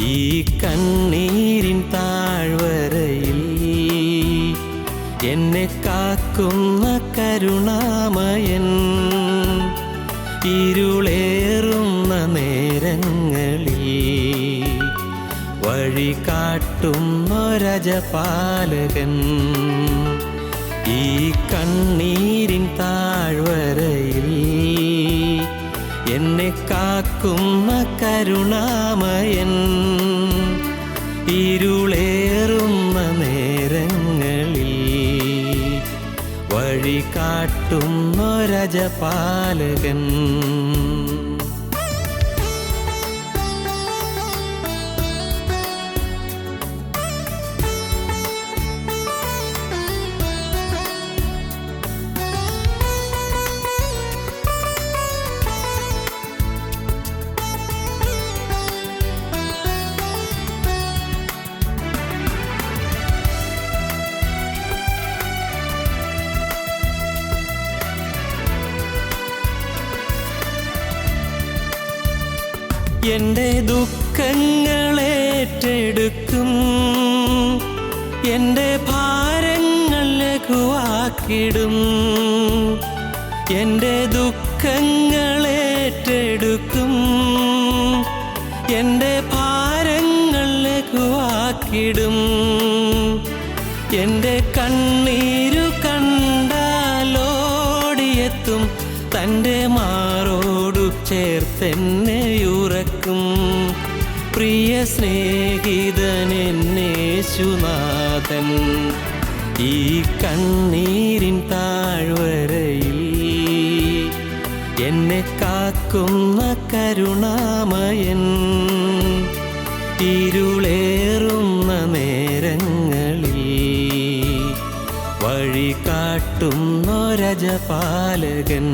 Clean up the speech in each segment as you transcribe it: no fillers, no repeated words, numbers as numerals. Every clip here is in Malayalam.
ഈ കണ്ണീരിൻ താഴ്വരയിൽ എന്നെ കാക്കുന്ന കരുണാമയൻ, ഇരുളേറുന്ന നേരങ്ങളിൽ വഴി കാട്ടുന്നൊരജപാലകൻ. ഈ കണ്ണീരിൻ താഴ്വരയിൽ എന്നെ കാക്കുന്ന കരുണാമയൻ, ഇരുളേറുന്ന നേരങ്ങളിൽ വഴി കാട്ടുന്നൊരജപാലകൻ. എൻ്റെ ദുഃഖങ്ങളേറ്റെടുക്കും, എൻ്റെ ഭാരങ്ങൾ ലഘുവാക്കിടും. എൻ്റെ ദുഃഖങ്ങളേറ്റെടുക്കും, എൻ്റെ ഭാരങ്ങൾ ലഘുവാക്കിടും. എൻ്റെ കണ്ണീരു കണ്ടാലോടിയെത്തും, തൻ്റെ മാറോടു ചേർത്തെന്നെ ഉറക്കും. പ്രിയ സ്നേഹിതനെന്നേശുനാഥൻ, ഈ കണ്ണീരിൻ താഴ്വരയിൽ എന്നെ കാക്കുന്ന കരുണാമയൻ, ഇരുളേറുന്ന നേരങ്ങളിൽ വഴി കാട്ടുന്നൊരജപാലകൻ.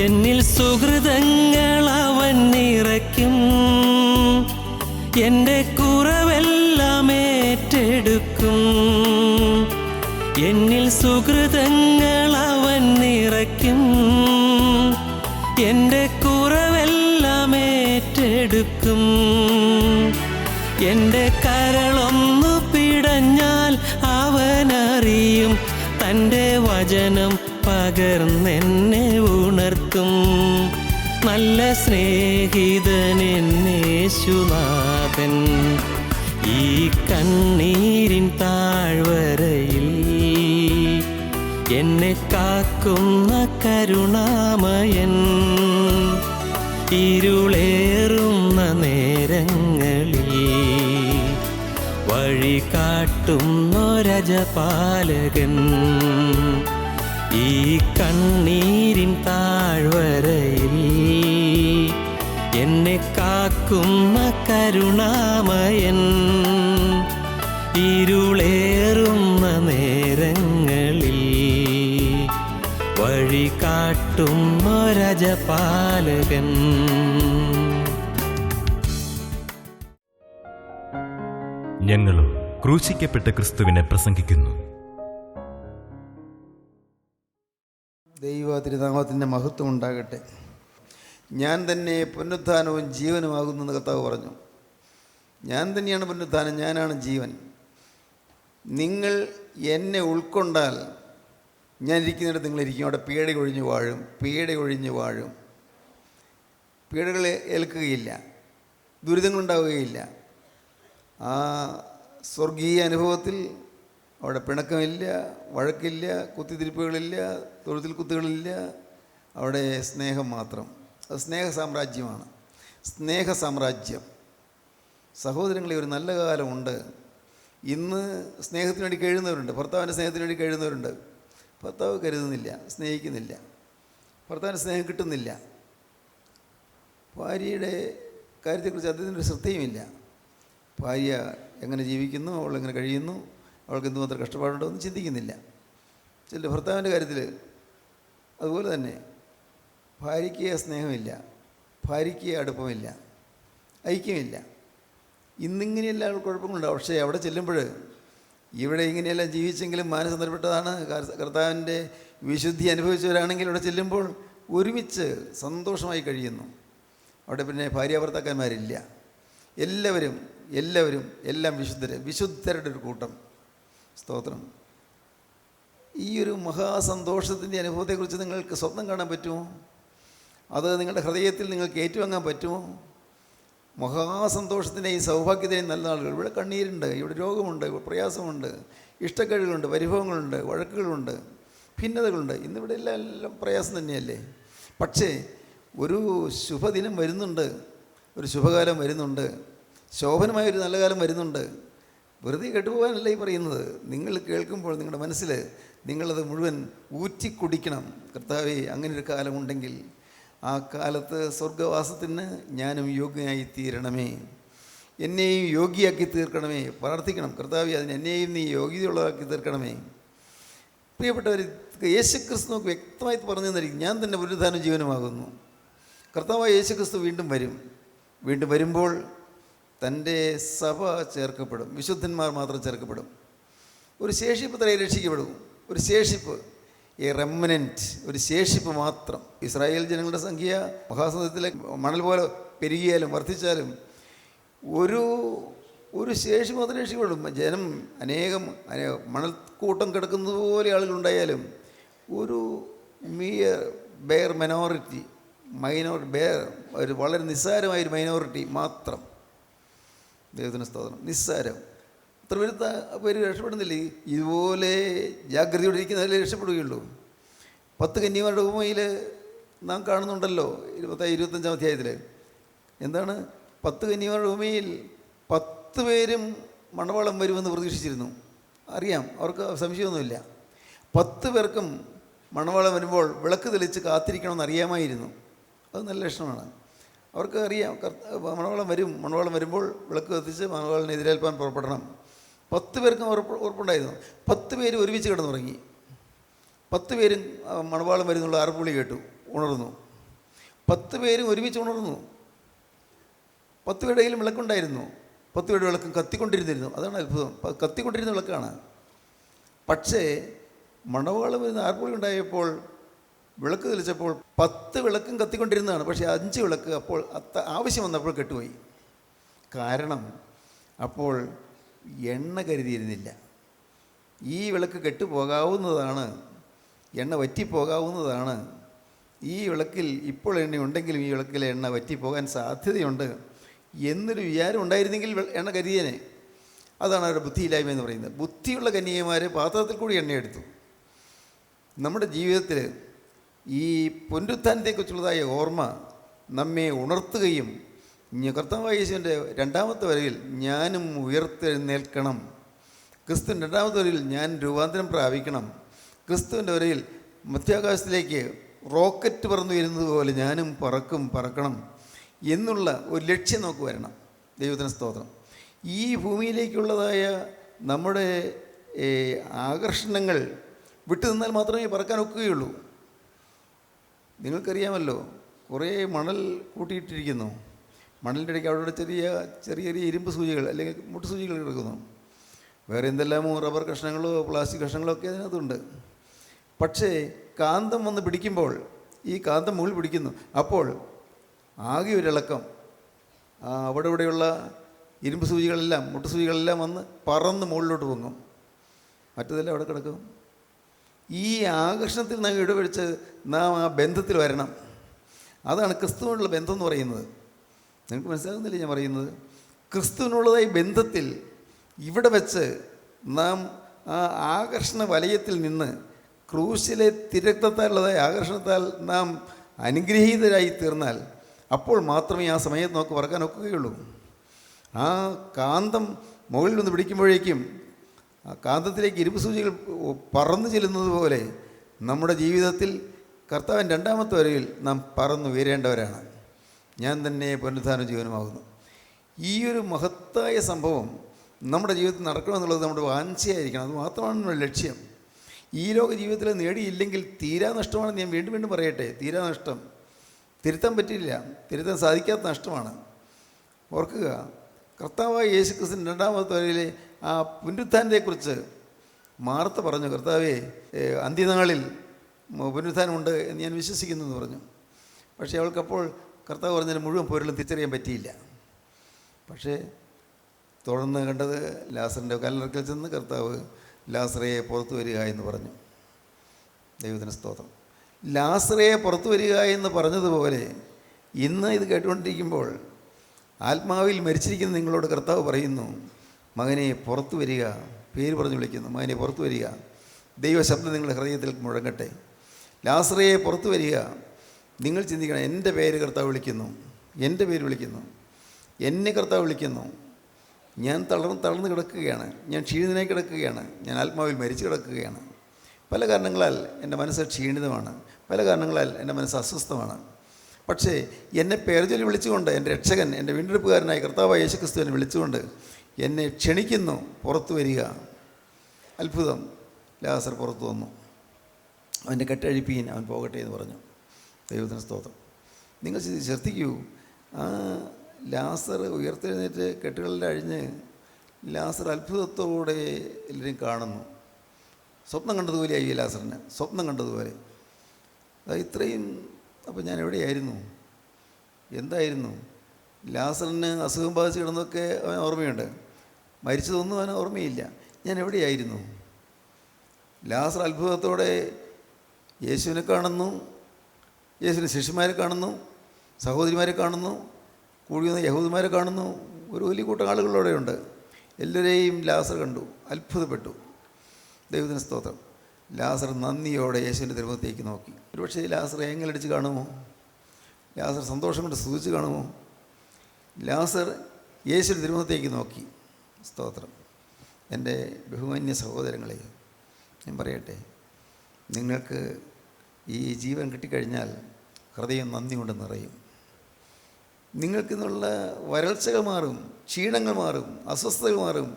എന്നിൽ സുഹൃതങ്ങൾ അവൻ നിറയ്ക്കും, എൻ്റെ കുറവെല്ലാം ഏറ്റെടുക്കും. എന്നിൽ സുഹൃതങ്ങൾ അവൻ നിറയ്ക്കും, എൻ്റെ കുറവെല്ലാം ഏറ്റെടുക്കും. എൻ്റെ കരളൊന്നു പിടഞ്ഞാൽ അവനറിയും, തൻ്റെ വചനം പകർന്നെന്നെ ഉണർത്തും. നല്ല സ്നേഹിതനെന്നേശുനാഥൻ, ഈ കണ്ണീരിൻ താഴ്വരയിൽ എന്നെ കാക്കുന്ന കരുണാമയൻ, ഇരുളേറുന്ന നേരങ്ങളിൽ വഴി കാട്ടുന്നൊരജപാലകൻ. ഈ കണ്ണീരിൻ താഴ്വരയിൽ എന്നെ കാക്കുന്ന കരുണാമയൻ, ഇരുളേറുന്ന നേരങ്ങളിൽ വഴി കാട്ടുന്നൊരജപാലകൻ. ഞങ്ങളും ക്രൂശിക്കപ്പെട്ട ക്രിസ്തുവിനെ പ്രസംഗിക്കുന്നു. ദൈവ തിരുനാമത്തിൻ്റെ മഹത്വം ഉണ്ടാകട്ടെ. ഞാൻ തന്നെ പുനരുത്ഥാനവും ജീവനുമാകുന്നെന്ന് കർത്താവ് പറഞ്ഞു. ഞാൻ തന്നെയാണ് പുനരുത്ഥാനം, ഞാനാണ് ജീവൻ. നിങ്ങൾ എന്നെ ഉൾക്കൊണ്ടാൽ ഞാൻ ഇരിക്കുന്നിടത്ത് നിങ്ങളിരിക്കും. അവിടെ പീഡ ഒഴിഞ്ഞു വാഴും, പീഡ ഒഴിഞ്ഞു വാഴും. പീഡകൾ ഏൽക്കുകയില്ല, ദുരിതങ്ങളുണ്ടാവുകയില്ല. ആ സ്വർഗീയ അനുഭവത്തിൽ അവിടെ പിണക്കമില്ല, വഴക്കില്ല, കുത്തിത്തിരിപ്പുകളില്ല, തൊഴുത്തിൽ കുത്തുകളില്ല. അവിടെ സ്നേഹം മാത്രം. അത് സ്നേഹ സാമ്രാജ്യമാണ്, സ്നേഹ സാമ്രാജ്യം. സഹോദരങ്ങളെ, ഒരു നല്ല കാലമുണ്ട്. ഇന്ന് സ്നേഹത്തിന് വേണ്ടി കഴിയുന്നവരുണ്ട്, ഭർത്താവിൻ്റെ സ്നേഹത്തിന് വേണ്ടി കഴിയുന്നവരുണ്ട്. ഭർത്താവ് കരുതുന്നില്ല, സ്നേഹിക്കുന്നില്ല, ഭർത്താവിന് സ്നേഹം കിട്ടുന്നില്ല. ഭാര്യയുടെ കാര്യത്തെക്കുറിച്ച് അദ്ദേഹത്തിനൊരു ശ്രദ്ധയുമില്ല. ഭാര്യ എങ്ങനെ ജീവിക്കുന്നു, അവളെങ്ങനെ കഴിയുന്നു, അവൾക്ക് എന്തുമാത്രം കഷ്ടപ്പാടുണ്ടോ എന്ന് ചിന്തിക്കുന്നില്ല. ചില ഭർത്താവിൻ്റെ കാര്യത്തിൽ അതുപോലെ തന്നെ ഭാര്യയ്ക്ക് സ്നേഹമില്ല, ഭാര്യയ്ക്ക് അടുപ്പമില്ല, ഐക്യമില്ല. ഇന്നിങ്ങനെയെല്ലാം കുഴപ്പങ്ങളുണ്ടാവും. പക്ഷേ അവിടെ ചെല്ലുമ്പോൾ ഇവിടെ ഇങ്ങനെയെല്ലാം ജീവിച്ചെങ്കിലും മാനസന്തരപ്പെട്ടതാണ്. കർത്താവിൻ്റെ വിശുദ്ധി അനുഭവിച്ചവരാണെങ്കിൽ അവിടെ ചെല്ലുമ്പോൾ ഒരുമിച്ച് സന്തോഷമായി കഴിയുന്നു. അവിടെ പിന്നെ ഭാര്യാഭർത്താക്കന്മാരില്ല. എല്ലാവരും എല്ലാം വിശുദ്ധരുടെ ഒരു കൂട്ടം. സ്തോത്രം. ഈ ഒരു മഹാസന്തോഷത്തിൻ്റെ അനുഭവത്തെക്കുറിച്ച് നിങ്ങൾക്ക് സ്വപ്നം കാണാൻ പറ്റുമോ? അത് നിങ്ങളുടെ ഹൃദയത്തിൽ നിങ്ങൾക്ക് ഏറ്റുവാങ്ങാൻ പറ്റുമോ? മഹാസന്തോഷത്തിൻ്റെയും സൗഭാഗ്യത്തിൻ്റെയും നല്ല നാളുകൾ. ഇവിടെ കണ്ണീരുണ്ട്, ഇവിടെ രോഗമുണ്ട്, ഇവിടെ പ്രയാസമുണ്ട്, ഇഷ്ടക്കേടുകളുണ്ട്, പരിഭവങ്ങളുണ്ട്, വഴക്കുകളുണ്ട്, ഭിന്നതകളുണ്ട്. ഇന്നിവിടെ എല്ലാം പ്രയാസം തന്നെയല്ലേ. പക്ഷേ ഒരു ശുഭദിനം വരുന്നുണ്ട്, ഒരു ശുഭകാലം വരുന്നുണ്ട്, ശോഭനമായൊരു നല്ല കാലം വരുന്നുണ്ട്. വെറുതെ കേട്ടുപോകാനല്ല ഈ പറയുന്നത്. നിങ്ങൾ കേൾക്കുമ്പോൾ നിങ്ങളുടെ മനസ്സിൽ നിങ്ങളത് മുഴുവൻ ഊറ്റിക്കുടിക്കണം. കർത്താവേ, അങ്ങനൊരു കാലമുണ്ടെങ്കിൽ ആ കാലത്ത് സ്വർഗവാസത്തിന് ഞാനും യോഗ്യനായി തീരണമേ, എന്നെയും യോഗ്യയാക്കി തീർക്കണമേ. പ്രാർത്ഥിക്കണം, കർത്താവേ, അതിന് എന്നെയും നീ യോഗ്യതയുള്ളതാക്കി തീർക്കണമേ. പ്രിയപ്പെട്ടവർ, യേശുക്രിസ്തു നമുക്ക് വ്യക്തമായി പറഞ്ഞു തന്നിരിക്കും, ഞാൻ തന്നെ പുനരുത്ഥാനവും ജീവനുമാകുന്നു. കർത്താവായ യേശുക്രിസ്തു വീണ്ടും വരും. വീണ്ടും വരുമ്പോൾ തൻ്റെ സഭ ചേർക്കപ്പെടും. വിശുദ്ധന്മാർ മാത്രം ചേർക്കപ്പെടും. ഒരു ശേഷിപ്പ് തലയിൽ രക്ഷിക്കപ്പെടും. ഒരു ശേഷിപ്പ്, എ റെമനൻറ്റ്, ഒരു ശേഷിപ്പ് മാത്രം. ഇസ്രായേൽ ജനങ്ങളുടെ സംഖ്യ മഹാസമുദ്രത്തിലെ മണൽ പോലെ പെരുകിയാലും വർദ്ധിച്ചാലും ഒരു ശേഷിപ്പ് മാത്രം രക്ഷിക്കപ്പെടും. ജനം അനേകം മണൽക്കൂട്ടം കിടക്കുന്നത് പോലെ ആളുകളുണ്ടായാലും ഒരു ബെയർ ഒരു വളരെ നിസ്സാരമായൊരു മൈനോറിറ്റി മാത്രം. ദൈവത്തിന് സ്തോത്രം. നിസ്സാരം. അത്ര വലുത്ത പേര് രക്ഷപ്പെടുന്നില്ല. ഇതുപോലെ ജാഗ്രതയോടെ ഇരിക്കുന്നതിലേ രക്ഷപ്പെടുകയുള്ളൂ. 10 കന്യകമാരുടെ ഉപമയിൽ നാം കാണുന്നുണ്ടല്ലോ 25-ാം അധ്യായത്തിൽ. എന്താണ്? 10 കന്യകമാരുടെ ഉപമയിൽ 10 പേരും മണവാളം വരുമെന്ന് പ്രതീക്ഷിച്ചിരുന്നു. അറിയാം, അവർക്ക് സംശയമൊന്നുമില്ല. 10 പേർക്കും മണവാളം വരുമ്പോൾ വിളക്ക് തെളിച്ച് കാത്തിരിക്കണമെന്ന് അറിയാമായിരുന്നു. അത് നല്ല ലക്ഷണമാണ്. അവർക്ക് അറിയാം, മണവാളം വരുമ്പോൾ വിളക്ക് കത്തിച്ച് മണവാളിനെ എതിരേൽപ്പാൻ പുറപ്പെടണം. 10 പേർക്കും ഉറപ്പുണ്ടായിരുന്നു. 10 പേര് ഒരുമിച്ച് കിടന്നുറങ്ങി. 10 പേരും മണവാളം വരുന്നുള്ള ആർപ്പുവിളി കേട്ടു, ഉണർന്നു. 10 പേരും ഒരുമിച്ച് ഉണർന്നു. 10 പേരുടെ കയ്യിലും വിളക്കുണ്ടായിരുന്നു. 10 പേരുടെ വിളക്കും കത്തിക്കൊണ്ടിരുന്നിരുന്നു. അതാണ് അത്ഭുതം. കത്തിക്കൊണ്ടിരുന്ന വിളക്കാണ്. പക്ഷേ മണവാളം വരുന്ന ആർപ്പുവിളി ഉണ്ടായപ്പോൾ വിളക്ക് തെളിച്ചപ്പോൾ 10 വിളക്കും കത്തിക്കൊണ്ടിരുന്നതാണ്. പക്ഷേ 5 വിളക്ക് അപ്പോൾ ആവശ്യം വന്നപ്പോൾ കെട്ടുപോയി. കാരണം അപ്പോൾ എണ്ണ കരുതിയിരുന്നില്ല. ഈ വിളക്ക് കെട്ടുപോകാവുന്നതാണ്, എണ്ണ വറ്റിപ്പോകാവുന്നതാണ്. ഈ വിളക്കിൽ ഇപ്പോൾ എണ്ണ ഉണ്ടെങ്കിലും ഈ വിളക്കിലെ എണ്ണ വറ്റിപ്പോകാൻ സാധ്യതയുണ്ട് എന്നൊരു വിചാരം ഉണ്ടായിരുന്നെങ്കിൽ എണ്ണ കരുതിയേനെ. അതാണ് അവരുടെ ബുദ്ധിയില്ലായ്മ എന്ന് പറയുന്നത്. ബുദ്ധിയുള്ള കന്യകമാർ പാത്രത്തിൽ കൂടി എണ്ണയെടുത്തു. നമ്മുടെ ജീവിതത്തിൽ ഈ പുനരുത്ഥാനത്തെക്കുറിച്ചുള്ളതായ ഓർമ്മ നമ്മെ ഉണർത്തുകയും കർത്താവായ യേശുവിൻ്റെ 2ാമത്തെ വരവിൽ ഞാനും ഉയർത്തെഴുന്നേൽക്കണം, ക്രിസ്തുവിൻ്റെ 2ാമത്തെ വരവിൽ ഞാൻ രൂപാന്തരം പ്രാപിക്കണം, ക്രിസ്തുവിൻ്റെ വരവിൽ മധ്യാകാശത്തിലേക്ക് റോക്കറ്റ് പറന്നു വരുന്നത് പോലെ ഞാനും പറക്കണം എന്നുള്ള ഒരു ലക്ഷ്യം നമുക്ക് വരണം. ദൈവത്തിന് സ്തോത്രം. ഈ ഭൂമിയിലേക്കുള്ളതായ നമ്മുടെ ആകർഷണങ്ങൾ വിട്ടു നിന്നാൽ മാത്രമേ പറക്കാൻ ഒക്കുകയുള്ളൂ. നിങ്ങൾക്കറിയാമല്ലോ, കുറേ മണൽ കൂട്ടിയിട്ടിരിക്കുന്നു. മണലിൻ്റെ ഇടയ്ക്ക് അവിടെ ചെറിയ ചെറിയ ഇരുമ്പ് സൂചികൾ അല്ലെങ്കിൽ മുട്ട് സൂചികൾ കിടക്കുന്നു. വേറെ എന്തെല്ലാമോ റബ്ബർ കഷ്ണങ്ങളോ പ്ലാസ്റ്റിക് കഷ്ണങ്ങളോ ഒക്കെ അതിനകത്തുണ്ട്. പക്ഷേ കാന്തം വന്ന് പിടിക്കുമ്പോൾ ഈ കാന്തം മുകളിൽ പിടിക്കുന്നു. അപ്പോൾ ആകെ ഒരിളക്കം അവിടെ ഇവിടെയുള്ള ഇരുമ്പ് സൂചികളെല്ലാം മുട്ട് സൂചികളെല്ലാം വന്ന് പറന്ന് മുകളിലോട്ട് പൊങ്ങും. മറ്റതെല്ലാം അവിടെ കിടക്കും. ഈ ആകർഷണത്തിൽ നാം ഇടപെടിച്ച് നാം ആ ബന്ധത്തിൽ വരണം. അതാണ് ക്രിസ്തുവിനുള്ള ബന്ധം എന്ന് പറയുന്നത്. നിങ്ങൾക്ക് മനസ്സിലാകുന്നില്ല ഞാൻ പറയുന്നത്? ക്രിസ്തുവിനുള്ളതായി ബന്ധത്തിൽ ഇവിടെ വെച്ച് നാം ആ ആകർഷണ വലയത്തിൽ നിന്ന് ക്രൂശിലെ തിരക്തത്താലുള്ളതായ ആകർഷണത്താൽ നാം അനുഗ്രഹീതരായി തീർന്നാൽ അപ്പോൾ മാത്രമേ ആ സമയത്ത് നമുക്ക് പറക്കാൻ ഒക്കുകയുള്ളൂ. ആ കാന്തം മുകളിൽ നിന്ന് പിടിക്കുമ്പോഴേക്കും ആ കാന്തത്തിലേക്ക് ഇരുമ്പ് സൂചികൾ പറന്നു ചെല്ലുന്നത് പോലെ നമ്മുടെ ജീവിതത്തിൽ കർത്താവിൻ 2ാമത്തെ വരവിൽ നാം പറന്നു ഉയരേണ്ടവരാണ്. ഞാൻ തന്നെ പുനരുത്ഥാനവും ജീവനുമാകുന്നു. ഈ ഒരു മഹത്തായ സംഭവം നമ്മുടെ ജീവിതത്തിൽ നടക്കണമെന്നുള്ളത് നമ്മുടെ വാഞ്ചയായിരിക്കണം. അത് മാത്രമാണ് നമ്മുടെ ലക്ഷ്യം. ഈ ലോക ജീവിതത്തിൽ നേടിയില്ലെങ്കിൽ തീരാ നഷ്ടമാണെന്ന് ഞാൻ വീണ്ടും വീണ്ടും പറയട്ടെ. തീരാ നഷ്ടം. തിരുത്താൻ പറ്റില്ല, തിരുത്താൻ സാധിക്കാത്ത നഷ്ടമാണ്. ഓർക്കുക, കർത്താവായ യേശുക്രിസ്തുവിൻ്റെ രണ്ടാമത്തെ വരവിലെ ആ പുനരുത്ഥാനത്തെക്കുറിച്ച് മാർത്ത പറഞ്ഞു, കർത്താവേ, അന്ത്യനാളിൽ പുനരുത്ഥാനമുണ്ട് എന്ന് ഞാൻ വിശ്വസിക്കുന്നു എന്ന് പറഞ്ഞു. പക്ഷേ അവൾക്കപ്പോൾ കർത്താവ് പറഞ്ഞതിന് മുഴുവൻ പൊരുളും തിരിച്ചറിയാൻ പറ്റിയില്ല. പക്ഷേ തുടർന്ന് കണ്ടത് ലാസറിൻ്റെ കല്ലറക്കൽ ചെന്ന് കർത്താവ് ലാസറയെ പുറത്തു വരിക എന്ന് പറഞ്ഞു. ദൈവത്തിന് സ്തോത്രം. ലാസറയെ പുറത്തു വരിക എന്ന് പറഞ്ഞതുപോലെ ഇന്ന് ഇത് കേട്ടുകൊണ്ടിരിക്കുമ്പോൾ ആത്മാവിൽ മരിച്ചിരിക്കുന്ന നിങ്ങളോട് കർത്താവ് പറയുന്നു, മകനെ പുറത്തു വരിക. പേര് പറഞ്ഞു വിളിക്കുന്നു, മകനെ പുറത്തു വരിക. ദൈവശബ്ദം നിങ്ങളുടെ ഹൃദയത്തിൽ മുഴങ്ങട്ടെ. ലാസറയെ പുറത്തു വരിക. നിങ്ങൾ ചിന്തിക്കണം, എൻ്റെ പേര് കർത്താവ് വിളിക്കുന്നു, എൻ്റെ പേര് വിളിക്കുന്നു, എന്നെ കർത്താവ് വിളിക്കുന്നു. ഞാൻ തളർന്ന് കിടക്കുകയാണ്, ഞാൻ ക്ഷീണിതനായി കിടക്കുകയാണ്, ഞാൻ ആത്മാവിൽ മരിച്ചു കിടക്കുകയാണ്. പല കാരണങ്ങളാൽ എൻ്റെ മനസ്സ് ക്ഷീണിതമാണ്, പല കാരണങ്ങളാൽ എൻ്റെ മനസ്സ് അസ്വസ്ഥമാണ്. പക്ഷേ എന്നെ പേർചൊല്ലി വിളിച്ചുകൊണ്ട് എൻ്റെ രക്ഷകൻ, എൻ്റെ വീണ്ടെടുപ്പുകാരനായ കർത്താവായ യേശുക്രിസ്തുവിനെ വിളിച്ചുകൊണ്ട് എന്നെ ക്ഷണിക്കുന്നു, പുറത്തു വരിക. അത്ഭുതം. ലാസർ പുറത്തു വന്നു. അവൻ്റെ കെട്ടഴിപ്പീൻ, അവൻ പോകട്ടെ എന്ന് പറഞ്ഞു. ദൈവത്തിന് സ്തോത്രം. നിങ്ങൾ ശ്രദ്ധിക്കൂ, ആ ലാസർ ഉയർത്തെഴുന്നേറ്റ് കെട്ടുകളിൽ അഴിഞ്ഞ് ലാസർ അത്ഭുതത്തോടെ എല്ലാവരും കാണുന്നു. സ്വപ്നം കണ്ടതുപോലെയായി ഈ ലാസറിന്, സ്വപ്നം കണ്ടതുപോലെ. ഇത്രയും. അപ്പോൾ ഞാൻ എവിടെയായിരുന്നു, എന്തായിരുന്നു? ലാസറിന് അസുഖം ബാധിച്ച് കിടന്നൊക്കെ അവൻ ഓർമ്മയുണ്ട്, മരിച്ചതൊന്നും അവന് ഓർമ്മയില്ല. ഞാൻ എവിടെയായിരുന്നു? ലാസർ അത്ഭുതത്തോടെ യേശുവിനെ കാണുന്നു, യേശുവിൻ്റെ ശിഷ്യന്മാരെ കാണുന്നു, സഹോദരിമാരെ കാണുന്നു, കൂടി വന്ന യഹൂദന്മാരെ കാണുന്നു. ഒരു വലിയ കൂട്ടം ആളുകളോടെയുണ്ട്. എല്ലാവരെയും ലാസർ കണ്ടു, അത്ഭുതപ്പെട്ടു. ദൈവത്തിന് സ്തോത്രം. ലാസർ നന്ദിയോടെ യേശുവിൻ്റെ തിരുമുഖത്തേക്ക് നോക്കി. ഒരുപക്ഷേ ലാസർ ഏങ്ങലടിച്ച് കാണുമോ? ലാസർ സന്തോഷം കൊണ്ട് സ്തുതിച്ച് കാണുമോ? ലാസർ യേശുവിൻ്റെ തിരുമുഖത്തേക്ക് നോക്കി. സ്തോത്രം. എൻ്റെ ബഹുമാന്യ സഹോദരങ്ങളെ, ഞാൻ പറയട്ടെ, നിങ്ങൾക്ക് ഈ ജീവൻ കിട്ടിക്കഴിഞ്ഞാൽ ഹൃദയം നന്ദി കൊണ്ട് നിറയും. നിങ്ങൾക്കിന്നുള്ള വരൾച്ചകൾ മാറും, ക്ഷീണങ്ങൾ മാറും, അസ്വസ്ഥതകൾ മാറും,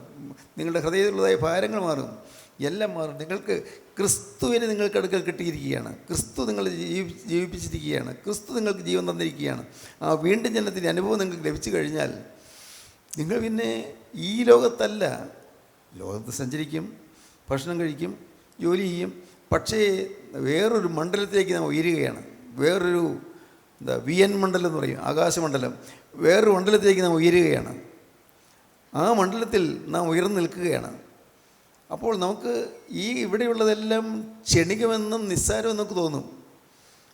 നിങ്ങളുടെ ഹൃദയത്തിലുള്ളതായ ഭാരങ്ങൾ മാറും, എല്ലാം മാറും. നിങ്ങൾക്ക് ക്രിസ്തുവിനെ നിങ്ങൾക്ക് അടുക്കൽ കിട്ടിയിരിക്കുകയാണ്. ക്രിസ്തു നിങ്ങളെ ജീവിപ്പിച്ചിരിക്കുകയാണ്. ക്രിസ്തു നിങ്ങൾക്ക് ജീവൻ തന്നിരിക്കുകയാണ്. ആ വീണ്ടും ജനനത്തിൻ്റെ അനുഭവം നിങ്ങൾക്ക് ലഭിച്ചു കഴിഞ്ഞാൽ നിങ്ങൾ പിന്നെ ഈ ലോകത്തല്ല, ലോകത്ത് സഞ്ചരിക്കും, ഭക്ഷണം കഴിക്കും, ജോലി ചെയ്യും. പക്ഷേ വേറൊരു മണ്ഡലത്തിലേക്ക് നാം ഉയരുകയാണ്. വേറൊരു വിയൻ മണ്ഡലം എന്ന് പറയും, ആകാശമണ്ഡലം. വേറൊരു മണ്ഡലത്തിലേക്ക് നാം ഉയരുകയാണ്. ആ മണ്ഡലത്തിൽ നാം ഉയർന്നു നിൽക്കുകയാണ്. അപ്പോൾ നമുക്ക് ഈ ഇവിടെയുള്ളതെല്ലാം ക്ഷണികമെന്നും നിസ്സാരമെന്നും നമുക്ക് തോന്നും.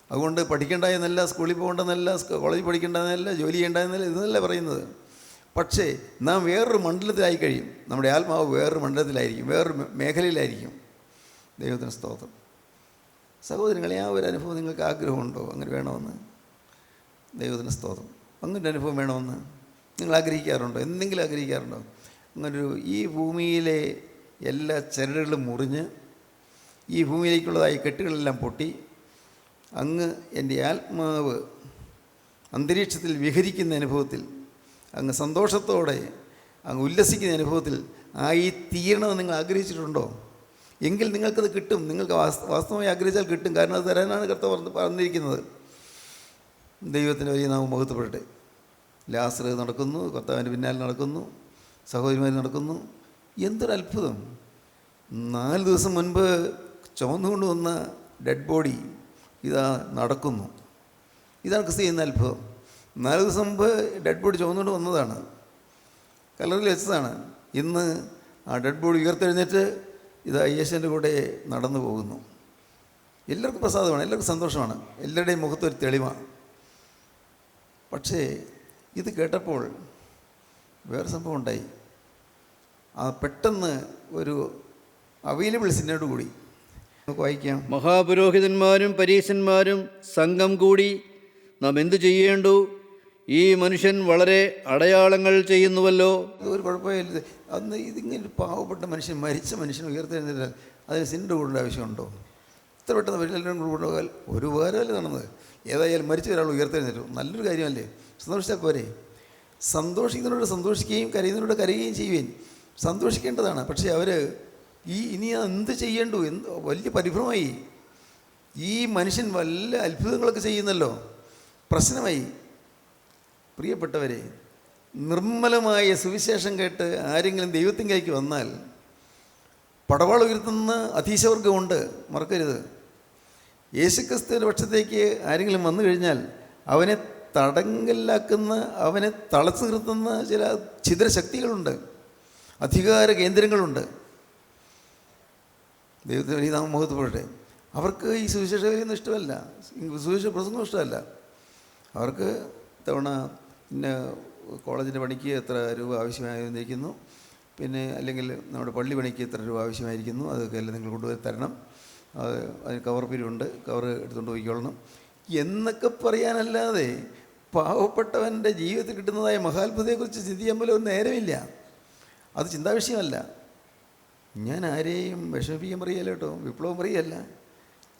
അതുകൊണ്ട് പഠിക്കേണ്ടതെന്നല്ല, സ്കൂളിൽ പോകേണ്ടതെന്നല്ല, കോളേജിൽ പഠിക്കേണ്ടതെന്നല്ല, ജോലി ചെയ്യേണ്ടതെന്നല്ല, ഇതെന്നല്ല പറയുന്നത്. പക്ഷേ നാം വേറൊരു മണ്ഡലത്തിലായി കഴിയും. നമ്മുടെ ആത്മാവ് വേറൊരു മണ്ഡലത്തിലായിരിക്കും, വേറൊരു മേഖലയിലായിരിക്കും. ദൈവത്തിന് സ്തോത്രം. സഹോദരങ്ങളെ, ആ ഒരു അനുഭവം നിങ്ങൾക്ക് ആഗ്രഹമുണ്ടോ? അങ്ങനെ വേണമെന്ന്? ദൈവത്തിന് സ്തോത്രം. അങ്ങനൊരു അനുഭവം വേണമെന്ന് നിങ്ങൾ ആഗ്രഹിക്കാറുണ്ടോ? എന്തെങ്കിലും ആഗ്രഹിക്കാറുണ്ടോ? അങ്ങനൊരു ഈ ഭൂമിയിലെ എല്ലാ ചരടുകളും മുറിഞ്ഞ് ഈ ഭൂമിയിലേക്കുള്ളതായി കെട്ടുകളെല്ലാം പൊട്ടി അങ്ങ് എൻ്റെ ആത്മാവ് അന്തരീക്ഷത്തിൽ വിഹരിക്കുന്ന അനുഭവത്തിൽ, അങ്ങ് സന്തോഷത്തോടെ അങ്ങ് ഉല്ലസിക്കുന്ന അനുഭവത്തിൽ ആയി തീരണമെന്ന് നിങ്ങൾ ആഗ്രഹിച്ചിട്ടുണ്ടോ? എങ്കിൽ നിങ്ങൾക്കത് കിട്ടും. നിങ്ങൾക്ക് വാസ്തവമായി ആഗ്രഹിച്ചാൽ കിട്ടും. കാരണം അത് തരാനാണ് കർത്താവ് പറഞ്ഞിരിക്കുന്നത്. ദൈവത്തിന് വലിയ നാമം മഹത്വപ്പെടട്ടെ. ലാസർ നടക്കുന്നു, കർത്താവിൻ്റെ പിന്നാലെ നടക്കുന്നു, സഹോദരിമാർ നടക്കുന്നു. എന്തൊരു അത്ഭുതം! 4 ദിവസം മുൻപ് ചുമന്നുകൊണ്ട് വന്ന ഡെഡ് ബോഡി ഇതാ നടക്കുന്നു. ഇതാണ് ക്രിസ്തു ചെയ്യുന്ന അത്ഭുതം. 4 ദിവസം മുമ്പ് ഡെഡ് ബോഡി ചുമന്നുകൊണ്ട് വന്നതാണ്, കല്ലറിൽ വെച്ചതാണ്. ഇന്ന് ആ ഡെഡ് ബോഡി ഉയർത്തെഴുന്നേറ്റ് ഇതാ യേശുവിൻ്റെ കൂടെ നടന്നു പോകുന്നു. എല്ലാവർക്കും പ്രസാദമാണ്, എല്ലാവർക്കും സന്തോഷമാണ്, എല്ലാവരുടെയും മുഖത്തൊരു തെളിവാണ്. പക്ഷേ ഇത് കേട്ടപ്പോൾ വേറെ സംഭവം ഉണ്ടായി. ആ പെട്ടെന്ന് ഒരു അവൈലബിൾസിനോട് കൂടി നമുക്ക് വായിക്കാം. മഹാപുരോഹിതന്മാരും പരീശന്മാരും സംഘം കൂടി, നാം എന്തു ചെയ്യേണ്ടു? ഈ മനുഷ്യൻ വളരെ അടയാളങ്ങൾ ചെയ്യുന്നുവല്ലോ. ഒരു കുഴപ്പമില്ല. അന്ന് ഇതിങ്ങനെ പാവപ്പെട്ട മനുഷ്യൻ, മരിച്ച മനുഷ്യൻ ഉയർത്തെഴുന്നേറ്റാൽ അതിന് സിൻ്റെ കൂടേണ്ട ആവശ്യമുണ്ടോ? ഇത്ര പെട്ടെന്ന് എല്ലാവരും കൂടെ കൊണ്ടുപോയാൽ ഒരു ഉപകാരമല്ലേ നടന്നത്? ഏതായാലും മരിച്ച ഒരാൾ ഉയർത്തെഴുന്നേറ്റു, നല്ലൊരു കാര്യമല്ലേ? സന്തോഷിച്ചാൽ പോരെ? സന്തോഷിക്കുന്നവരോട് സന്തോഷിക്കുകയും കരയുന്നവരോട് കരയുകയും ചെയ്യുവേൻ. സന്തോഷിക്കേണ്ടതാണ്. പക്ഷേ അവർ ഇനി എന്ത് ചെയ്യേണ്ടു, വലിയ പരിഭ്രമമായി. ഈ മനുഷ്യൻ വല്ല അത്ഭുതങ്ങളൊക്കെ ചെയ്യുന്നല്ലോ, പ്രശ്നമായി. പ്രിയപ്പെട്ടവരെ, നിർമ്മലമായ സുവിശേഷം കേട്ട് ആരെങ്കിലും ദൈവത്തിങ്കലേക്ക് വന്നാൽ പടവാൾ ഉയർത്തുന്ന അധീശവർഗമുണ്ട്, മറക്കരുത്. യേശുക്രിസ്തുവിൻ്റെ പക്ഷത്തേക്ക് ആരെങ്കിലും വന്നു കഴിഞ്ഞാൽ അവനെ തടങ്കലിലാക്കുന്ന, അവനെ തളച്ചു നിർത്തുന്ന ചില ഛിദ്രശക്തികളുണ്ട്, അധികാര കേന്ദ്രങ്ങളുണ്ട്. ദൈവത്തിന് വലിയ നാം മുഖത്തുപോട്ടെ. അവർക്ക് ഈ സുവിശേഷ കാര്യമൊന്നും ഇഷ്ടമല്ല, സുവിശേഷ പ്രസംഗം ഇഷ്ടമല്ല. അവർക്ക് തവണ പിന്നെ കോളേജിൻ്റെ പണിക്ക് എത്ര രൂപ ആവശ്യമായിരിക്കുന്നു, പിന്നെ അല്ലെങ്കിൽ നമ്മുടെ പള്ളി പണിക്ക് എത്ര രൂപ ആവശ്യമായിരിക്കുന്നു, അതൊക്കെ എല്ലാം നിങ്ങൾ കൊണ്ടുപോയി തരണം, അതിന് കവർ പിരിവുണ്ട്, കവർ എടുത്തുകൊണ്ട് പോയിക്കൊള്ളണം എന്നൊക്കെ പറയാനല്ലാതെ പാവപ്പെട്ടവൻ്റെ ജീവിതത്തിൽ കിട്ടുന്നതായ മഹാത്ഭുതത്തെക്കുറിച്ച് ചിന്തിക്കാൻ പോലും ഒരു നേരമില്ല. അത് ചിന്താവിഷയമല്ല. ഞാൻ ആരെയും വിഷമിപ്പിക്കാൻ പറയുകയല്ല കേട്ടോ, വിപ്ലവം പറയുകയല്ല.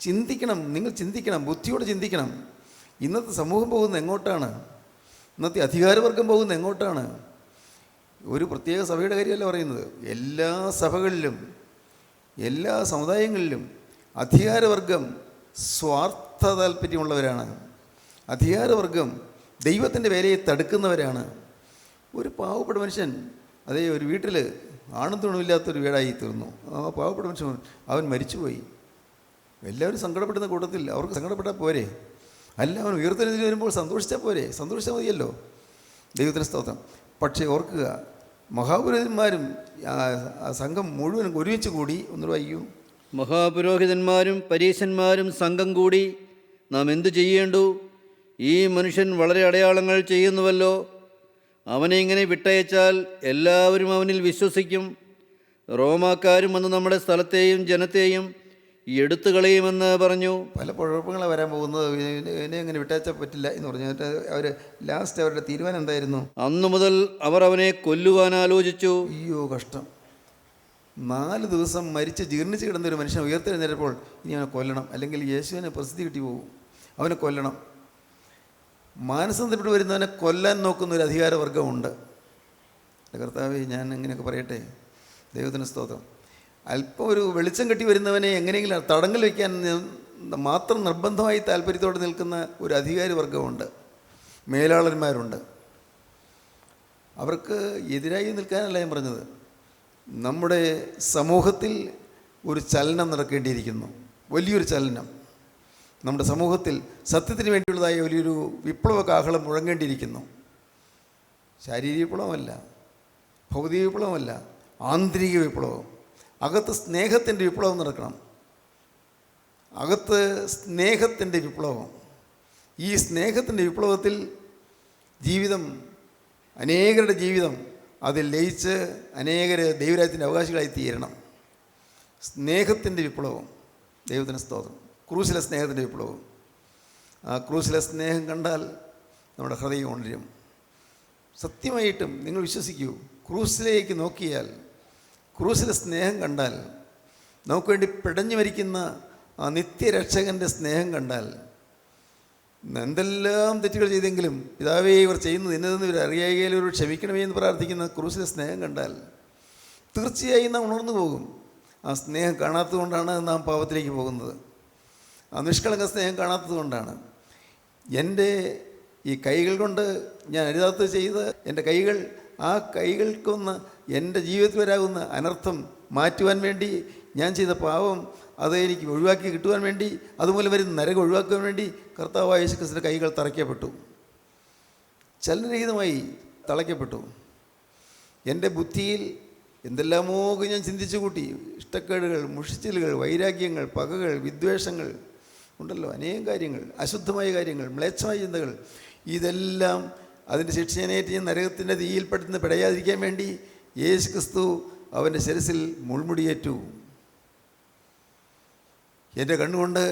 ചിന്തിക്കണം, നിങ്ങൾ ചിന്തിക്കണം, ബുദ്ധിയോടെ ചിന്തിക്കണം. ഇന്നത്തെ സമൂഹം പോകുന്നത് എങ്ങോട്ടാണ്? ഇന്നത്തെ അധികാരവർഗം പോകുന്നത് എങ്ങോട്ടാണ്? ഒരു പ്രത്യേക സഭയുടെ കാര്യമല്ല പറയുന്നത്. എല്ലാ സഭകളിലും എല്ലാ സമുദായങ്ങളിലും അധികാരവർഗം സ്വാർത്ഥ താല്പര്യമുള്ളവരാണ്. അധികാരവർഗം ദൈവത്തിൻ്റെ വേലയെ തടുക്കുന്നവരാണ്. ഒരു പാവപ്പെട്ട മനുഷ്യൻ, അതേ ഒരു വീട്ടിൽ ആണും തുണമില്ലാത്തൊരു വീടായി തീർന്നു. ആ പാവപ്പെട്ട മനുഷ്യൻ അവൻ മരിച്ചുപോയി. എല്ലാവരും സങ്കടപ്പെടുന്ന കൂട്ടത്തിൽ അവർക്ക് സങ്കടപ്പെട്ടാൽ പോരെ? അല്ല, അവൻ ഉയർത്തെഴുന്നേറ്റ് വരുമ്പോൾ സന്തോഷിച്ചാൽ പോരെ? സന്തോഷിച്ചാൽ മതിയല്ലോ. ദൈവത്തിന് സ്തോത്രം. പക്ഷേ ഓർക്കുക, മഹാപുരോഹിതന്മാരും സംഘം മുഴുവൻ ഒരുമിച്ച് കൂടി, ഒന്നുകൂടെ വായിക്കൂ. മഹാപുരോഹിതന്മാരും പരീശന്മാരും സംഘം കൂടി നാം എന്തു ചെയ്യേണ്ടു? ഈ മനുഷ്യൻ വളരെ അടയാളങ്ങൾ ചെയ്യുന്നുവല്ലോ. അവനെ ഇങ്ങനെ വിട്ടയച്ചാൽ എല്ലാവരും അവനിൽ വിശ്വസിക്കും. റോമാക്കാരും വന്ന് നമ്മുടെ സ്ഥലത്തെയും ജനത്തെയും എടുത്തുകളയുമെന്ന് പറഞ്ഞു. പല കുഴപ്പങ്ങളാണ് വരാൻ പോകുന്നത്. എന്നെ അങ്ങനെ വിട്ടയച്ചാൽ പറ്റില്ല എന്ന് പറഞ്ഞു. അവർ ലാസ്റ്റ് അവരുടെ തീരുമാനം എന്തായിരുന്നു? അന്നു മുതൽ അവർ അവനെ കൊല്ലുവാൻ ആലോചിച്ചു. അയ്യോ കഷ്ടം. 4 ദിവസം മരിച്ച് ജീർണിച്ച് കിടന്നൊരു മനുഷ്യൻ ഉയർത്തെഴുന്നേറ്റപ്പോൾ ഇനി അവനെ കൊല്ലണം, അല്ലെങ്കിൽ യേശുവിനെ പ്രസിദ്ധി കിട്ടി പോകും, അവനെ കൊല്ലണം. മാനസാന്തരപ്പെട്ട് വരുന്നവനെ കൊല്ലാൻ നോക്കുന്ന ഒരു അധികാരവർഗമുണ്ട്. കർത്താവേ, ഞാൻ എങ്ങനെയൊക്കെ പറയട്ടെ, ദൈവത്തിന് സ്തോത്രം. അല്പം ഒരു വെളിച്ചം കെട്ടി വരുന്നവനെ എങ്ങനെയെങ്കിലും തടങ്കൽ വയ്ക്കാൻ മാത്രം നിർബന്ധമായി താല്പര്യത്തോടെ നിൽക്കുന്ന ഒരു അധികാരവർഗമുണ്ട്, മേലാളന്മാരുണ്ട്. അവർക്ക് എതിരായി നിൽക്കാനല്ല ഞാൻ പറഞ്ഞത്. നമ്മുടെ സമൂഹത്തിൽ ഒരു ചലനം നടക്കേണ്ടിയിരിക്കുന്നു, വലിയൊരു ചലനം. നമ്മുടെ സമൂഹത്തിൽ സത്യത്തിന് വേണ്ടിയുള്ളതായ വലിയൊരു വിപ്ലവ കാഹളം മുഴങ്ങേണ്ടിയിരിക്കുന്നു. ശാരീരിക വിപ്ലവമല്ല, ഭൗതിക വിപ്ലവമല്ല, ആന്തരിക വിപ്ലവം. അകത്ത് സ്നേഹത്തിൻ്റെ വിപ്ലവം നടക്കണം. അകത്ത് സ്നേഹത്തിൻ്റെ വിപ്ലവം. ഈ സ്നേഹത്തിൻ്റെ വിപ്ലവത്തിൽ ജീവിതം, അനേകരുടെ ജീവിതം അതിൽ ലയിച്ച് അനേകർ ദൈവരാജ്യത്തിൻ്റെ അവകാശികളായി തീരണം. സ്നേഹത്തിൻ്റെ വിപ്ലവം. ദൈവത്തിന് സ്തോത്രം. ക്രൂശിലെ സ്നേഹത്തിൻ്റെ വിപ്ലവം. ആ ക്രൂശിലെ സ്നേഹം കണ്ടാൽ നമ്മുടെ ഹൃദയം ഉണരും. സത്യമായിട്ടും നിങ്ങൾ വിശ്വസിക്കൂ, ക്രൂശിലേക്ക് നോക്കിയാൽ, ക്രൂശിലെ സ്നേഹം കണ്ടാൽ, നമുക്ക് വേണ്ടി പിടഞ്ഞു മരിക്കുന്ന ആ നിത്യരക്ഷകൻ്റെ സ്നേഹം കണ്ടാൽ, എന്തെല്ലാം തെറ്റുകൾ ചെയ്തെങ്കിലും പിതാവേ ഇവർ ചെയ്യുന്നത് ഇന്നതെന്ന് ഇവർ അറിയായെങ്കിലും ഇവർ ക്ഷമിക്കണമേ എന്ന് പ്രാർത്ഥിക്കുന്ന ക്രൂശിലെ സ്നേഹം കണ്ടാൽ തീർച്ചയായും നാം ഉണർന്നു പോകും. ആ സ്നേഹം കാണാത്തത് കൊണ്ടാണ് നാം പാപത്തിലേക്ക് പോകുന്നത്. ആ നിഷ്കളങ്ക സ്നേഹം കാണാത്തത് കൊണ്ടാണ്. എൻ്റെ ഈ കൈകൾ കൊണ്ട് ഞാൻ അരുതാത്തത് ചെയ്ത് എൻ്റെ കൈകൾ, ആ കൈകൾക്കൊന്ന് എൻ്റെ ജീവിതത്തിൽ വരാകുന്ന അനർത്ഥം മാറ്റുവാൻ വേണ്ടി, ഞാൻ ചെയ്ത പാപം അത് എനിക്ക് ഒഴിവാക്കി കിട്ടുവാൻ വേണ്ടി, അതുമൂലം വരുന്ന നരകം ഒഴിവാക്കുവാൻ വേണ്ടി കർത്താവായ യേശുക്രിസ്തുവിൻ്റെ കൈകൾ തറയ്ക്കപ്പെട്ടു, ചലനരഹിതമായി തളയ്ക്കപ്പെട്ടു. എൻ്റെ ബുദ്ധിയിൽ എന്തെല്ലാമോ ഞാൻ ചിന്തിച്ചു കൂട്ടി. ഇഷ്ടക്കേടുകൾ, മുഷിച്ചിലുകൾ, വൈരാഗ്യങ്ങൾ, പകകൾ, വിദ്വേഷങ്ങൾ ഉണ്ടല്ലോ, അനേകം കാര്യങ്ങൾ, അശുദ്ധമായ കാര്യങ്ങൾ, മ്ലേച്ഛമായ ചിന്തകൾ. ഇതെല്ലാം അതിൻ്റെ ശിക്ഷേനേറ്റ് ഞാൻ നരകത്തിൻ്റെ തീയിൽപ്പെടുത്തുന്ന പിടയാതിരിക്കാൻ വേണ്ടി യേശുക്രിസ്തു അവൻ്റെ ശിരസിൽ മുൾമുടിയേറ്റു. എൻ്റെ കണ്ണുകൊണ്ട്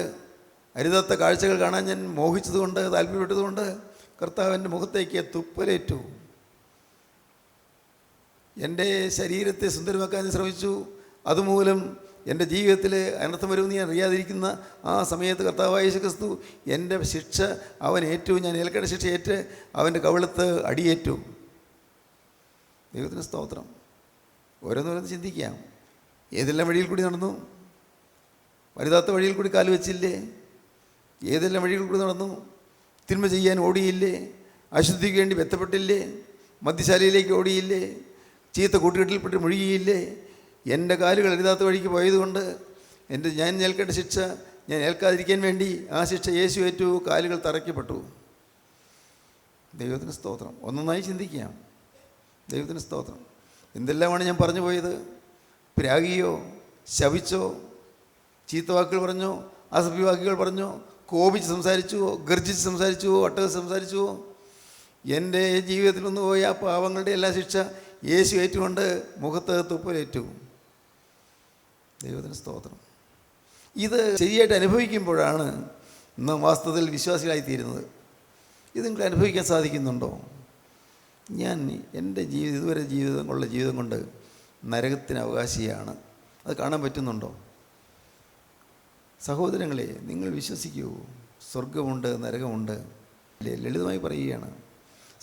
അരുതാത്ത കാഴ്ചകൾ കാണാൻ ഞാൻ മോഹിച്ചതുകൊണ്ട്, താല്പര്യപ്പെട്ടതുകൊണ്ട് കർത്താവിൻ്റെ മുഖത്തേക്ക് തുപ്പലേറ്റു. എൻ്റെ ശരീരത്തെ സുന്ദരമാക്കാൻ ശ്രമിച്ചു. അതുമൂലം എൻ്റെ ജീവിതത്തിൽ അനർത്ഥം വരുമെന്ന് ഞാൻ അറിയാതിരിക്കുന്ന ആ സമയത്ത് കർത്താവായ യേശുക്രിസ്തു എൻ്റെ ശിക്ഷ അവൻ ഏറ്റു. ഞാൻ ഏൽക്കേണ്ട ശിക്ഷ ഏറ്റ് അവൻ്റെ കവിളത്ത് അടിയേറ്റു. ദൈവത്തിന് സ്തോത്രം. ഓരോന്നോരോന്ന് ചിന്തിക്കാം. ഏതെല്ലാം വഴിയിൽ കൂടി നടന്നു? വലുതാത്ത വഴിയിൽ കൂടി കാല് വെച്ചില്ലേ? ഏതെല്ലാം വഴിയിൽ കൂടി നടന്നു? തിന്മ ചെയ്യാൻ ഓടിയില്ലേ? അശുദ്ധിക്ക് വേണ്ടി ബന്ധപ്പെട്ടില്ലേ? മദ്യശാലയിലേക്ക് ഓടിയില്ലേ? ചീത്ത കൂട്ടുകെട്ടിൽപ്പെട്ട് മുഴുകിയില്ലേ? എൻ്റെ കാലുകൾ എഴുതാത്ത വഴിക്ക് പോയതുകൊണ്ട് ഞാൻ ഏൽക്കേണ്ട ശിക്ഷ ഞാൻ ഏൽക്കാതിരിക്കാൻ വേണ്ടി ആ ശിക്ഷ യേശു ഏറ്റു, കാലുകൾ തറയ്ക്കപ്പെട്ടു. ദൈവത്തിന് സ്തോത്രം. ഒന്നൊന്നായി ചിന്തിക്കാം. ദൈവത്തിന് സ്തോത്രം. എന്തെല്ലാമാണ് ഞാൻ പറഞ്ഞു പോയത്? പ്രാഗിയോ, ശപിച്ചോ, ചീത്ത വാക്കുകൾ പറഞ്ഞോ, അസഭ്യവാക്കുകൾ പറഞ്ഞോ, കോപിച്ച് സംസാരിച്ചുവോ, ഗർജിച്ച് സംസാരിച്ചുവോ, ഒട്ടകത്ത് സംസാരിച്ചുവോ? എൻ്റെ ജീവിതത്തിൽ നിന്ന് പോയ ആ പാവങ്ങളുടെ എല്ലാ ശിക്ഷ യേശു ഏറ്റുകൊണ്ട് മുഖത്ത് തുപ്പലേറ്റു. ദൈവത്തിന് സ്തോത്രം. ഇത് ശരിയായിട്ട് അനുഭവിക്കുമ്പോഴാണ് നാം വാസ്തവത്തിൽ വിശ്വാസികളായിത്തീരുന്നത്. ഇത് നിങ്ങൾക്ക് അനുഭവിക്കാൻ സാധിക്കുന്നുണ്ടോ? ഞാൻ എൻ്റെ ഇതുവരെ ജീവിതം കൊണ്ട് നരകത്തിന് അവകാശിയാണ്. അത് കാണാൻ പറ്റുന്നുണ്ടോ? സഹോദരങ്ങളെ, നിങ്ങൾ വിശ്വസിക്കൂ, സ്വർഗമുണ്ട്, നരകമുണ്ട്. ലളിതമായി പറയുകയാണ്,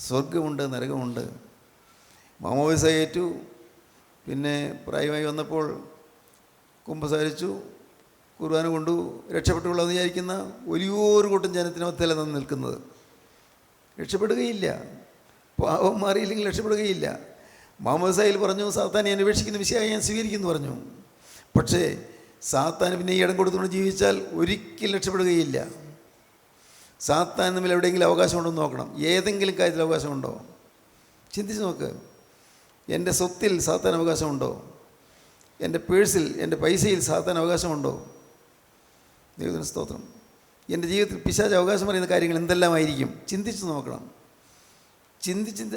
സ്വർഗമുണ്ട്, നരകമുണ്ട്. മാമോദിസ ഏറ്റു, പിന്നെ പ്രായമായി വന്നപ്പോൾ കുമ്പസാരിച്ചു, കുർബാന കൊണ്ടു, രക്ഷപ്പെട്ടുകൊള്ളാമെന്ന് വിചാരിക്കുന്ന വലിയൊരു കൂട്ടം ജനത്തിന് മധ്യത്തില നിൽക്കുന്നത്. രക്ഷപ്പെടുകയില്ല. പാവം മാറിയില്ലെങ്കിൽ രക്ഷപ്പെടുകയില്ല. മാമോദിസയിൽ പറഞ്ഞു, സാത്താനെ അന്വേഷിക്കുന്ന വിഷയമായി ഞാൻ സ്വീകരിക്കുന്നു പറഞ്ഞു. പക്ഷേ സാത്താൻ പിന്നെ ഈ ഇടം കൊടുത്തുകൊണ്ട് ജീവിച്ചാൽ ഒരിക്കലും രക്ഷപ്പെടുകയില്ല. സാത്താൻ തമ്മിൽ എവിടെയെങ്കിലും അവകാശമുണ്ടോ നോക്കണം. ഏതെങ്കിലും കാര്യത്തിൽ അവകാശമുണ്ടോ? ചിന്തിച്ച് നോക്ക്. എൻ്റെ സ്വത്തിൽ സാത്താൻ അവകാശമുണ്ടോ? എൻ്റെ പേഴ്സിൽ, എൻ്റെ പൈസയിൽ സാത്താൻ അവകാശമുണ്ടോ? ദൈവത്തിന് സ്തോത്രം. എൻ്റെ ജീവിതത്തിൽ പിശാച് അവകാശം പറയുന്ന കാര്യങ്ങൾ എന്തെല്ലാമായിരിക്കും? ചിന്തിച്ച് നോക്കണം.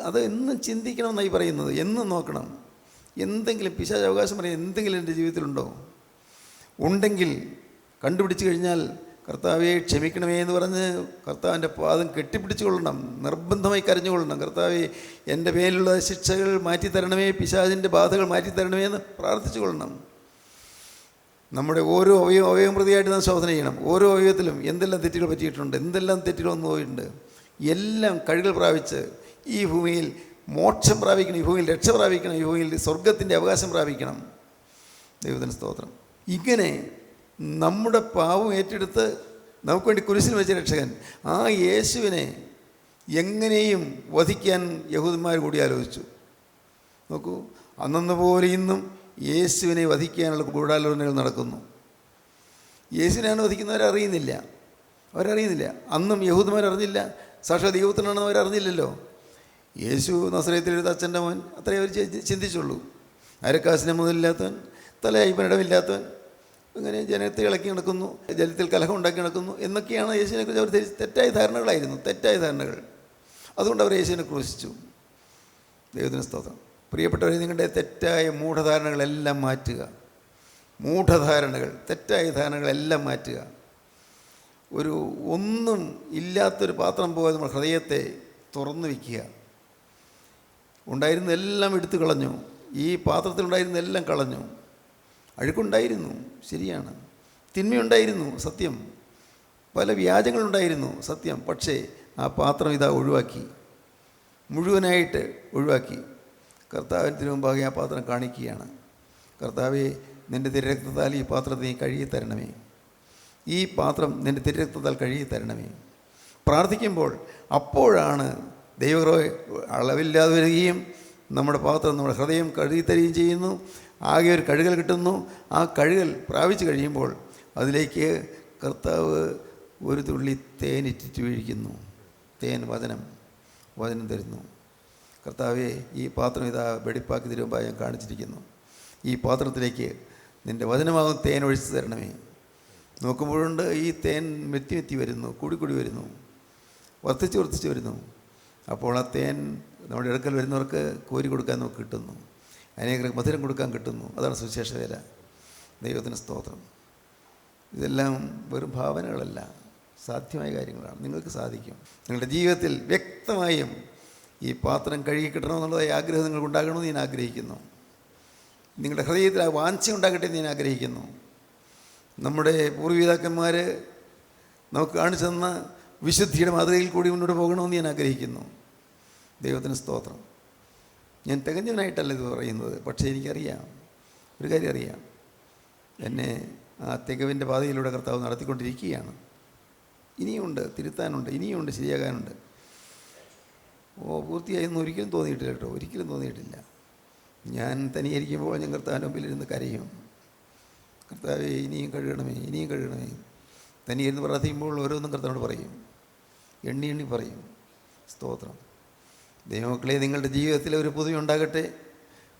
അത് എന്നും ചിന്തിക്കണമെന്നായി പറയുന്നത്. എന്നും നോക്കണം. എന്തെങ്കിലും പിശാച് അവകാശം പറയുന്ന എന്തെങ്കിലും എൻ്റെ ജീവിതത്തിലുണ്ടോ? ഉണ്ടെങ്കിൽ കണ്ടുപിടിച്ച് കഴിഞ്ഞാൽ കർത്താവെ ക്ഷമിക്കണമേ എന്ന് പറഞ്ഞ് കർത്താവിൻ്റെ പാദം കെട്ടിപ്പിടിച്ചു കൊള്ളണം. നിർബന്ധമായി കരഞ്ഞുകൊള്ളണം. കർത്താവെ എൻ്റെ മേലുള്ള ശിക്ഷകൾ മാറ്റിത്തരണമേ, പിശാചിൻ്റെ ബാധകൾ മാറ്റിത്തരണമേ എന്ന് പ്രാർത്ഥിച്ചു കൊള്ളണം. നമ്മുടെ ഓരോ അവയവം പ്രതിയായിട്ട് നാം ശോധന ചെയ്യണം. ഓരോ അവയവത്തിലും എന്തെല്ലാം തെറ്റുകൾ പറ്റിയിട്ടുണ്ട്, എന്തെല്ലാം തെറ്റുകൾ വന്നു പോയിട്ടുണ്ട്. എല്ലാം കഴുകൾ പ്രാപിച്ച് ഈ ഭൂമിയിൽ മോക്ഷം പ്രാപിക്കണം, ഈ ഭൂമിയിൽ രക്ഷ പ്രാപിക്കണം, ഈ ഭൂമിയിൽ സ്വർഗത്തിൻ്റെ അവകാശം പ്രാപിക്കണം. ദൈവത്തിന് സ്തോത്രം. ഇങ്ങനെ നമ്മുടെ പാവം ഏറ്റെടുത്ത് നമുക്ക് വേണ്ടി കുരിശിൽ വെച്ച രക്ഷകൻ, ആ യേശുവിനെ എങ്ങനെയും വധിക്കാൻ യഹൂദന്മാർ കൂടി ആലോചിച്ചു. നോക്കൂ, അന്നന്ന് പോലെ ഇന്നും യേശുവിനെ വധിക്കാനുള്ള ഗൂഢാലോചനകൾ നടക്കുന്നു. യേശുവിനെയാണ് വധിക്കുന്നവരറിയുന്നില്ല. അന്നും യഹൂദന്മാരറിഞ്ഞില്ല. സാക്ഷാത് ദൈവത്തിനാണെന്ന് അവരറിഞ്ഞില്ലല്ലോ. യേശു നസറേത്തിലെടുത്ത അച്ഛൻ്റെ മോൻ, അത്രേ അവർ ചിന്തിച്ചുള്ളൂ. അരക്കാശിനെ മുതലില്ലാത്തവൻ, തലയൈപ്പനിടമില്ലാത്തവൻ, ഇങ്ങനെ ജനത്തെ ഇളക്കി നടക്കുന്നു, ജലത്തിൽ കലഹം ഉണ്ടാക്കി നടക്കുന്നു എന്നൊക്കെയാണ് യേശുവിനെക്കുറിച്ച് അവർ തെറ്റായ ധാരണകൾ. അതുകൊണ്ട് അവർ യേശുവിനെ ക്രൂശിച്ചു. ദൈവത്തിന് സ്തോത്രം. പ്രിയപ്പെട്ടവരെ, നിങ്ങളുടെ തെറ്റായ മൂഢധാരണകളെല്ലാം മാറ്റുക. തെറ്റായ ധാരണകളെല്ലാം മാറ്റുക. ഒന്നും ഇല്ലാത്തൊരു പാത്രം പോലെ നമ്മൾ ഹൃദയത്തെ തുറന്നു വയ്ക്കുക. ഉണ്ടായിരുന്നതെല്ലാം എടുത്തു കളഞ്ഞു. ഈ പാത്രത്തിലുണ്ടായിരുന്നതെല്ലാം കളഞ്ഞു. അഴുക്കുണ്ടായിരുന്നു, ശരിയാണ്. തിന്മയുണ്ടായിരുന്നു, സത്യം. പല വ്യാജങ്ങളുണ്ടായിരുന്നു, സത്യം. പക്ഷേ ആ പാത്രം ഒഴിവാക്കി, മുഴുവനായിട്ട് ഒഴിവാക്കി. കർത്താവിന് മുമ്പാകെ ആ പാത്രം കാണിക്കുകയാണ്. കർത്താവേ, നിൻ്റെ തിരുരക്തത്താൽ ഈ പാത്രത്തെ നീ കഴുകി തരണമേ. ഈ പാത്രം നിൻ്റെ തിരുരക്തത്താൽ കഴുകി തരണമേ. പ്രാർത്ഥിക്കുമ്പോൾ അപ്പോഴാണ് ദൈവകൃപ അളവില്ലാതെ വരികയും നമ്മുടെ പാത്രം, നമ്മുടെ ഹൃദയം കഴുകി തരികയും ചെയ്യുന്നു. ആകെ ഒരു കഴുകൽ കിട്ടുന്നു. ആ കഴുകൽ പ്രാപിച്ചു കഴിയുമ്പോൾ അതിലേക്ക് കർത്താവ് ഒരു തുള്ളി തേനിറ്റിട്ട് വീഴിക്കുന്നു. തേൻ വചനം തരുന്നു. കർത്താവെ, ഈ പാത്രം വെടിപ്പാക്കി തരുമ്പോൾ ഞാൻ കാണിച്ചിരിക്കുന്നു. ഈ പാത്രത്തിലേക്ക് നിൻ്റെ വചനമാകും തേൻ ഒഴിച്ചു തരണമേ. നോക്കുമ്പോഴുണ്ട് ഈ തേൻ മെത്തി വരുന്നു, കൂടി വരുന്നു, വർദ്ധിച്ച് വരുന്നു. അപ്പോൾ ആ തേൻ നമ്മുടെ അടുക്കൽ വരുന്നവർക്ക് കോരി കൊടുക്കാൻ നമുക്ക് കിട്ടുന്നു. അനേകർക്ക് മധുരം കൊടുക്കാൻ കിട്ടുന്നു. അതാണ് സുവിശേഷ വേല. ദൈവത്തിന് സ്തോത്രം. ഇതെല്ലാം വെറും ഭാവനകളല്ല, സാധ്യമായ കാര്യങ്ങളാണ്. നിങ്ങൾക്ക് സാധിക്കും. നിങ്ങളുടെ ജീവിതത്തിൽ വ്യക്തമായും ഈ പാത്രം കഴുകി കിട്ടണമെന്നുള്ളതായ ആഗ്രഹം നിങ്ങൾക്ക് ഉണ്ടാകണമെന്ന് ഞാൻ ആഗ്രഹിക്കുന്നു. നിങ്ങളുടെ ഹൃദയത്തിൽ ആ വാഞ്ച ഉണ്ടാകട്ടെ എന്ന് ഞാൻ ആഗ്രഹിക്കുന്നു. നമ്മുടെ പൂർവ്വപിതാക്കന്മാർ നമുക്ക് കാണിച്ചു തന്ന വിശുദ്ധിയുടെ മാതൃകയിൽ കൂടി മുന്നോട്ട് പോകണമെന്ന് ഞാൻ ആഗ്രഹിക്കുന്നു. ദൈവത്തിന് സ്തോത്രം. ഞാൻ തികഞ്ഞവനായിട്ടല്ല ഇത് പറയുന്നത്. പക്ഷേ എനിക്കറിയാം, ഒരു കാര്യം അറിയാം. എന്നെ ആ തികവിൻ്റെ പാതയിലൂടെ കർത്താവ് നടത്തിക്കൊണ്ടിരിക്കുകയാണ്. ഇനിയുമുണ്ട് തിരുത്താനുണ്ട്, ഇനിയുമുണ്ട് ശരിയാകാനുണ്ട്. പൂർത്തിയായെന്ന് ഒരിക്കലും തോന്നിയിട്ടില്ല കേട്ടോ, ഒരിക്കലും തോന്നിയിട്ടില്ല. ഞാൻ തനിയായിരിക്കുമ്പോൾ ഞാൻ കർത്താവിൻ്റെ മുമ്പിലിരുന്ന് കരയും, കർത്താവേ ഇനിയും കഴുകണമേ, ഇനിയും കഴുകണമേ. തനിയിരുന്ന് പ്രാർത്ഥിക്കുമ്പോൾ ഓരോന്നും കർത്താവിനോട് പറയും, എണ്ണി എണ്ണി പറയും. സ്തോത്രം. ദൈവമക്കളെ, നിങ്ങളുടെ ജീവിതത്തിൽ ഒരു പുതുമ ഉണ്ടാകട്ടെ,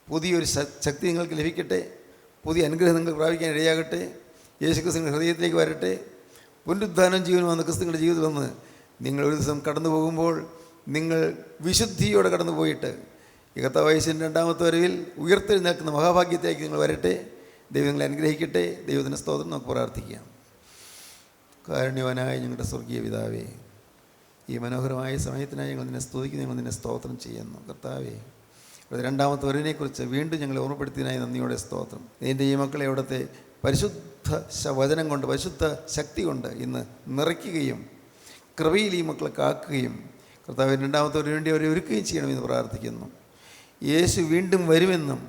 പുതിയൊരു ശക്തി നിങ്ങൾക്ക് ലഭിക്കട്ടെ, പുതിയ അനുഗ്രഹം നിങ്ങൾക്ക് പ്രാപിക്കാൻ ഇടയാകട്ടെ. യേശുക്രിസ്തുവിൻ്റെ ഹൃദയത്തിലേക്ക് വരട്ടെ. പുനരുദ്ധാനം ജീവനും വന്ന ക്രിസ്തുവിൻ്റെ ജീവിതത്തിൽ വന്ന് നിങ്ങൾ ഒരു ദിവസം കടന്നു പോകുമ്പോൾ നിങ്ങൾ വിശുദ്ധിയോടെ കടന്നു പോയിട്ട് ഈ കർത്താവേശുവിൻ്റെ രണ്ടാമത്തെ വരവിൽ ഉയർത്തെഴുന്നേൽക്കുന്ന മഹാഭാഗ്യത്തിലേക്ക് നിങ്ങൾ വരട്ടെ. ദൈവം നിങ്ങളെ അനുഗ്രഹിക്കട്ടെ. ദൈവത്തിൻ്റെ സ്തോത്രം നമുക്ക് പ്രാർത്ഥിക്കാം. കാരുണ്യവാനായ ഞങ്ങളുടെ സ്വർഗീയ പിതാവേ, ഈ മനോഹരമായ സമയത്തിനായി ഞങ്ങൾ നിന്നെ സ്തുതിക്കുന്നു, ഞങ്ങൾ നിന്നെ സ്തോത്രം ചെയ്യുന്നു. കർത്താവേ, രണ്ടാമത്തെ വരവിനെക്കുറിച്ച് വീണ്ടും ഞങ്ങളെ ഓർമ്മപ്പെടുത്തിയതിനായി നന്ദിയോടെ സ്തോത്രം. നിൻ്റെ ഈ മക്കളെ അവിടുത്തെ പരിശുദ്ധ വചനം കൊണ്ട്, പരിശുദ്ധ ശക്തി കൊണ്ട് ഇന്ന് നിറയ്ക്കുകയും കൃപയിൽ ഈ മക്കളെ കാക്കുകയും കർത്താവ് രണ്ടാമത്തെ വരവിന് വേണ്ടി അവരെ ഒരുക്കുകയും ചെയ്യണമെന്ന് പ്രാർത്ഥിക്കുന്നു. യേശു വീണ്ടും വരുമെന്നും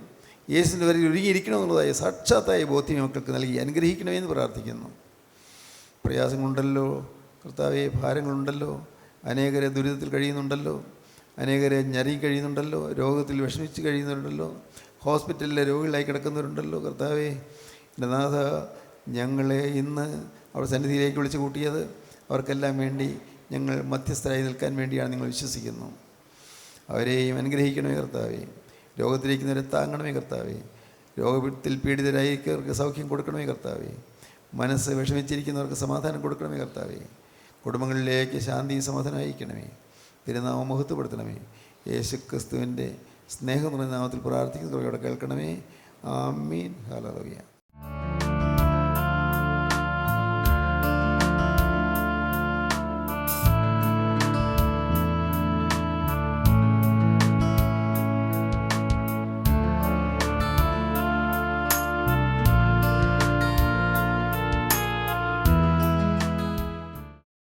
യേശുവിൻ്റെ വരയിൽ ഒരുങ്ങിയിരിക്കണമെന്നുള്ളതായ സാക്ഷാത്തായ ബോധ്യം മക്കൾക്ക് നൽകി അനുഗ്രഹിക്കണമെന്ന് പ്രാർത്ഥിക്കുന്നു. പ്രയാസങ്ങളുണ്ടല്ലോ കർത്താവെ, ഭാരങ്ങളുണ്ടല്ലോ, അനേകരെ ദുരിതത്തിൽ കഴിയുന്നുണ്ടല്ലോ, അനേകരെ ഞെരുങ്ങി കഴിയുന്നുണ്ടല്ലോ, രോഗത്തിൽ വിഷമിച്ച് കഴിയുന്നവരുണ്ടല്ലോ, ഹോസ്പിറ്റലിലെ രോഗികളായി കിടക്കുന്നവരുണ്ടല്ലോ. കർത്താവെ, എൻ്റെ നാഥ, ഞങ്ങളെ ഇന്ന് അവിടെ സന്നിധിയിലേക്ക് വിളിച്ചു കൂട്ടിയത് അവർക്കെല്ലാം വേണ്ടി ഞങ്ങൾ മധ്യസ്ഥരായി നിൽക്കാൻ വേണ്ടിയാണ് നിങ്ങൾ വിശ്വസിക്കുന്നു. അവരെയും അനുഗ്രഹിക്കണമേ കർത്താവെ. രോഗത്തിലിരിക്കുന്നവരെ താങ്ങണമേ കർത്താവെ. രോഗത്തിൽ പീഡിതരായിരിക്കുന്നവർക്ക് സൗഖ്യം കൊടുക്കണമേ കർത്താവെ. മനസ്സ് വിഷമിച്ചിരിക്കുന്നവർക്ക് സമാധാനം കൊടുക്കണമേ കർത്താവെ. കുടുംബങ്ങളിലേക്ക് ശാന്തിയും സമാധാനം അയക്കണമേ. തിരുനാമം മഹത്വപ്പെടുത്തണമേ. യേശുക്രിസ്തുവിൻ്റെ സ്നേഹം നിറഞ്ഞ നാമത്തിൽ പ്രാർത്ഥിക്കുന്നവരോട് കേൾക്കണമേ. ആമീൻ. ഹല്ലേലൂയ.